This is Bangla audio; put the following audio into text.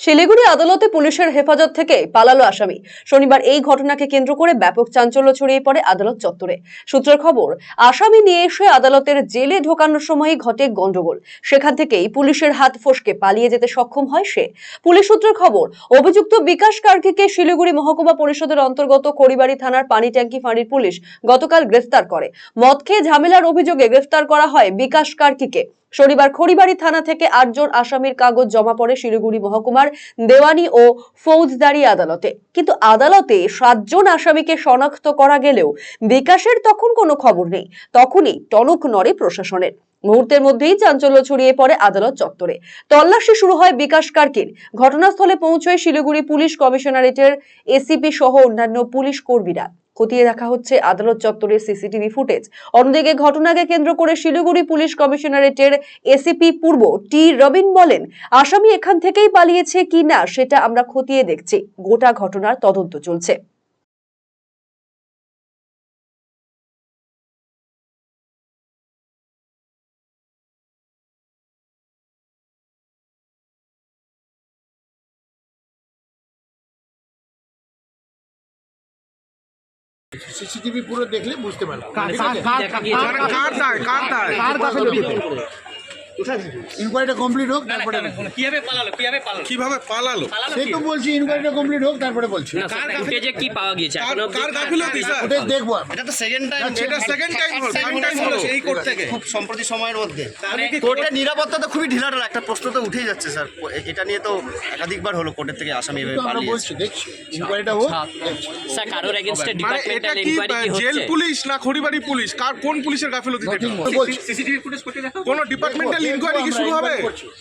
শিলিগুড়ি আদালতে পুলিশের হেফাজত থেকে পালালো আসামি। শনিবার এই ঘটনাকে কেন্দ্র করে ব্যাপক চাঞ্চল্য ছড়িয়ে পড়ে আদালত চত্বরে। সূত্রের খবর, আসামি নিয়ে এসে আদালতের জেলে ঢোকানোর সময়ই ঘটে গন্ডগোল। সেখান থেকেই পুলিশের হাত ফসকে পালিয়ে যেতে সক্ষম হয় সে। পুলিশ সূত্রের খবর, অভিযুক্ত বিকাশ কার্কিকে শিলিগুড়ি মহকুমা পরিষদের অন্তর্গত খড়িবাড়ি থানার পানি ট্যাঙ্কি ফাঁড়ির পুলিশ গতকাল গ্রেফতার করে। মদ খেয়ে ঝামেলার অভিযোগে গ্রেফতার করা হয় বিকাশ কার্কিকে। শনিবার খড়িবাড়ি থানা থেকে ৮ জন আসামির কাগজ জমা পড়ে শিলিগুড়ি মহকুমার দেওয়ানি ও ফৌজদারি আদালতে। কিন্তু আদালতে ৭ জন আসামিকে শনাক্ত করা গেলেও বিকাশের তখন কোনো খবর নেই। তখনই টনক নড়ে প্রশাসনের। মুহূর্তের মধ্যেই চাঞ্চল্য ছড়িয়ে পড়ে আদালত চত্বরে। তল্লাশি শুরু হয় বিকাশ কার্কির। ঘটনাস্থলে পৌঁছয় শিলিগুড়ি পুলিশ কমিশনারেটের এসিপি সহ অন্যান্য পুলিশ কর্মীরা। খতিয়ে দেখা হচ্ছে আদালত চত্বরের সিসিটিভি ফুটেজ। অন্যদিকে ঘটনাকে কেন্দ্র করে শিলিগুড়ি পুলিশ কমিশনারেটের এসিপি পূর্ব টি রবিন বলেন, আসামি এখান থেকেই পালিয়েছে কিনা সেটা আমরা খতিয়ে দেখছি। গোটা ঘটনার তদন্ত চলছে। সিসিটিভি পুরো দেখলে বুঝতে পারবে। ইনকোয়ারিটা কমপ্লিট হোক তারপরে কিভাবে পালালো সেই তো বলছি, ইনকোয়ারিটা কমপ্লিট হোক তারপরে বলছি। ফুটেজে কি পাওয়া গিয়েছে এখনো কার গাফিলতি স্যার? ওটাই দেখবো আমি। এটা তো সেকেন্ড টাইম, এটা সেকেন্ড টাইম হলো এই কোর্ট থেকে। খুব সম্প্রতি সময়ের মধ্যে কোর্টের নিরাপত্তা তো খুবই ঢিলাঢালা। একটা প্রশ্ন তো উঠেই যাচ্ছে স্যার, এটা নিয়ে তো একাধিকবার হলো কোর্টের থেকে আসামি এভাবে তো আমরা পালিয়েছে। বলছি, দেখছি ইনকোয়ারিটা হোক, দেখছি। স্যার কারোর এগেইনস্টে মানে এটা ডিপার্টমেন্টাল কি ইনকোয়ারি কি জেল হচ্ছে? পুলিশ না খড়িবাড়ি পুলিশ, কার কোন পুলিশের গাফিলতি? Nothing more. বলছি। কোন ডিপার্টমেন্টাল ইনকোয়ারি কি শুরু হবে? আমরা inquiry করছি।